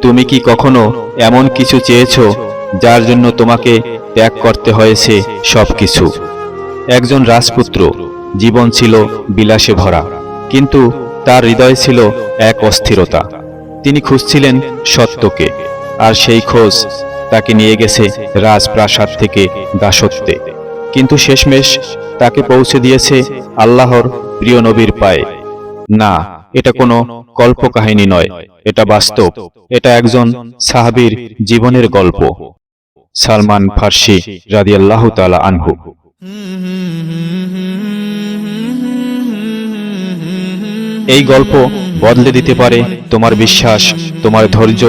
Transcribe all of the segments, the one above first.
তুমি কি কখনো এমন কিছু চেয়েছো যার জন্য তোমাকে ত্যাগ করতে হয়েছে সবকিছু? একজন রাজপুত্র, জীবন ছিল বিলাসে ভরা, কিন্তু তার হৃদয়ে ছিল এক অস্থিরতা। তিনি খুঁজছিলেন সত্যকে, আর সেই খোঁজ তাকে নিয়ে গেছে রাজপ্রাসাদ থেকে দাসত্বে, কিন্তু শেষমেশ তাকে পৌঁছে দিয়েছে আল্লাহর প্রিয় নবীর পায়ে। না, এটা কোনো কল্পকাহিনী নয়, এটা বাস্তব। এটা একজন সাহাবীর জীবনের গল্প, সালমান ফার্সি রাদিয়াল্লাহু তাআলা আনহু। এই গল্প বদলে দিতে পারে তোমার বিশ্বাস, তোমার ধৈর্য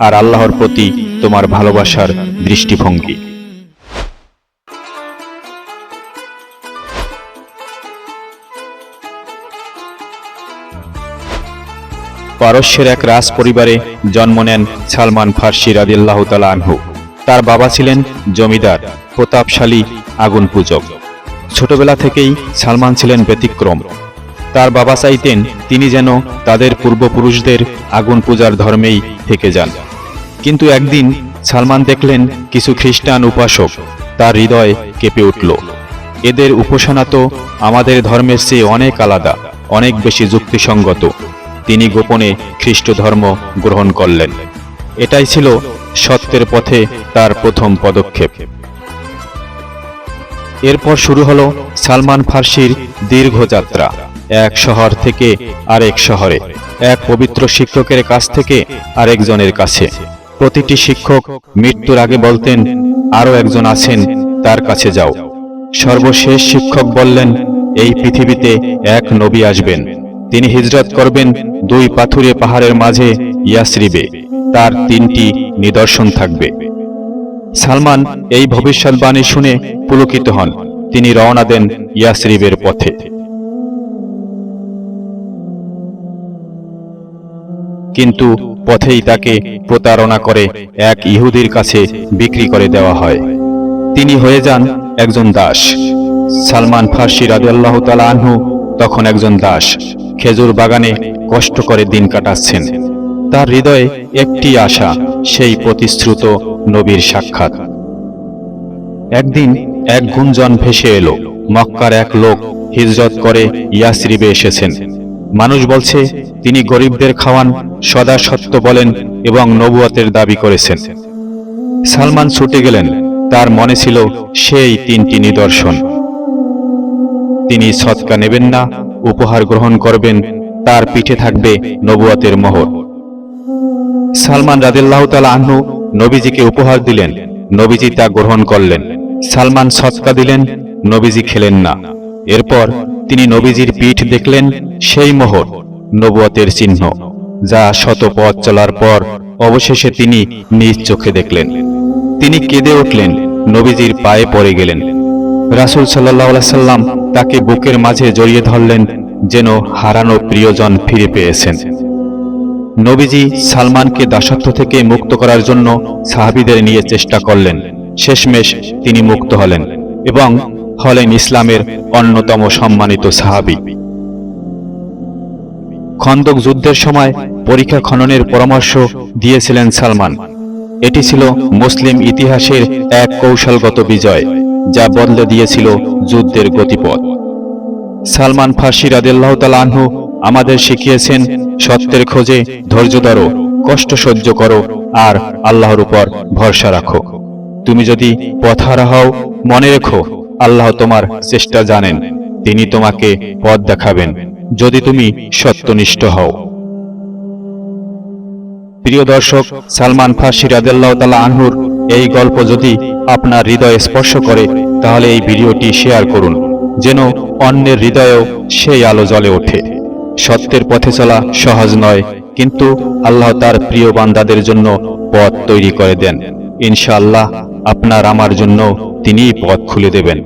আর আল্লাহর প্রতি তোমার ভালোবাসার দৃষ্টিভঙ্গি। পারস্যের এক রাজ পরিবারে জন্ম নেন সালমান ফার্সি রাদিয়াল্লাহু তাআলা আনহু। তার বাবা ছিলেন জমিদার, প্রতাপশালী আগুন পূজক। ছোটবেলা থেকেই সালমান ছিলেন ব্যতিক্রম। তার বাবা চাইতেন তিনি যেন তাদের পূর্বপুরুষদের আগুন পূজার ধর্মেই থেকে যান। কিন্তু একদিন সালমান দেখলেন কিছু খ্রিস্টান উপাসক। তার হৃদয় কেঁপে উঠল। এদের উপাসনা তো আমাদের ধর্মের চেয়ে অনেক আলাদা, অনেক বেশি যুক্তিসঙ্গত। তিনি গোপনে খ্রিস্ট ধর্ম গ্রহণ করলেন। এটাই ছিল সত্যের পথে তার প্রথম পদক্ষেপ। এরপর শুরু হলো সালমান ফার্সির দীর্ঘ যাত্রা, এক শহর থেকে আরেক শহরে, এক পবিত্র শিক্ষকের কাছ থেকে আরেকজনের কাছে। প্রতিটি শিক্ষক মৃত্যুর আগে বলতেন, আরো একজন আছেন, তার কাছে যাও। সর্বশেষ শিক্ষক বললেন, এই পৃথিবীতে এক নবী আসবেন। তিনি হিজরত করবেন দুই পাথুরে পাহাড়ের মাঝে ইয়াসরিবে। তার তিনটি নিদর্শন থাকবে। সালমান এই ভবিষ্যৎবাণী শুনে পুলকিত হন। তিনি রওনা দেন ইয়াসরিবের পথে। কিন্তু পথেই তাকে প্রতারণা করে এক ইহুদির কাছে বিক্রি করে দেওয়া হয়। তিনি হয়ে যান একজন দাস। সালমান ফার্সি রাদিয়াল্লাহু তাআলা আনহু তখন একজন দাস, খেজুর বাগানে কষ্ট করে দিন কাটাচ্ছেন। তার হৃদয়ে একটি আশা, সেই প্রতিশ্রুত নবীর সাক্ষাৎ। একদিন এক গুঞ্জন ভেসে এলো, মক্কার এক লোক হিজরত করে ইয়াসরিবে এসেছেন। মানুষ বলছে তিনি গরিবদের খাওয়ান, সদা সত্য বলেন এবং নবুয়তের দাবি করেছেন। সালমান ছুটে গেলেন। তার মনে ছিল সেই তিনটি নিদর্শন। তিনি সদকা নেবেন না, উপহার গ্রহণ করবেন, তার পিঠে থাকবে নবুয়তের মোহর। সালমান রাদিয়াল্লাহু তাআলা আনহু নবীজিকে উপহার দিলেন। নবীজি তা গ্রহণ করলেন। সালমান সদকা দিলেন, নবীজি খেলেন না। এরপর তিনি নবীজির পিঠ দেখলেন, সেই মোহর, নবুয়তের চিহ্ন, যা শত পথ চলার পর অবশেষে তিনি নিজ চোখে দেখলেন। তিনি কেঁদে উঠলেন, নবীজির পায়ে পড়ে গেলেন। রাসূল সাল্লাল্লাহু আলাইহি সাল্লাম তাকে বুকের মাঝে জড়িয়ে ধরলেন, যেন হারানো প্রিয়জন ফিরে পেয়েছেন। নবীজি সালমানকে দাসত্ব থেকে মুক্ত করার জন্য সাহাবীদের নিয়ে চেষ্টা করলেন। শেষমেশ তিনি মুক্ত হলেন এবং হলেন ইসলামের অন্যতম সম্মানিত সাহাবী। খন্দক যুদ্ধের সময় পরিখা খননের পরামর্শ দিয়েছিলেন সালমান। এটি ছিল মুসলিম ইতিহাসের এক কৌশলগত বিজয়, যা বদলে দিয়েছিল যুদ্ধের গতিপথ। সালমান ফার্সি রাদিয়াল্লাহু তাআলা আনহু আমাদের শিখিয়েছেন, সত্যের খোঁজে ধৈর্য ধরো, কষ্ট সহ্য করো আর আল্লাহর উপর ভরসা রাখো। তুমি যদি পথহারা হও, মনে রেখো আল্লাহ তোমার চেষ্টা জানেন। তিনি তোমাকে পথ দেখাবেন যদি তুমি সত্যনিষ্ঠ হও। প্রিয় দর্শক, সালমান ফার্সি রাদিয়াল্লাহু তাআলা আনহুর এই গল্প যদি আপনার হৃদয়ে স্পর্শ করে, তাহলে এই ভিডিওটি শেয়ার করুন, যেন অন্যের হৃদয়েও সেই আলো জ্বলে ওঠে। সত্যের পথে চলা সহজ নয়, কিন্তু আল্লাহ তার প্রিয় বান্দাদের জন্য পথ তৈরি করে দেন। ইনশাআল্লাহ আপনার আমার জন্য তিনিই পথ খুলে দেবেন।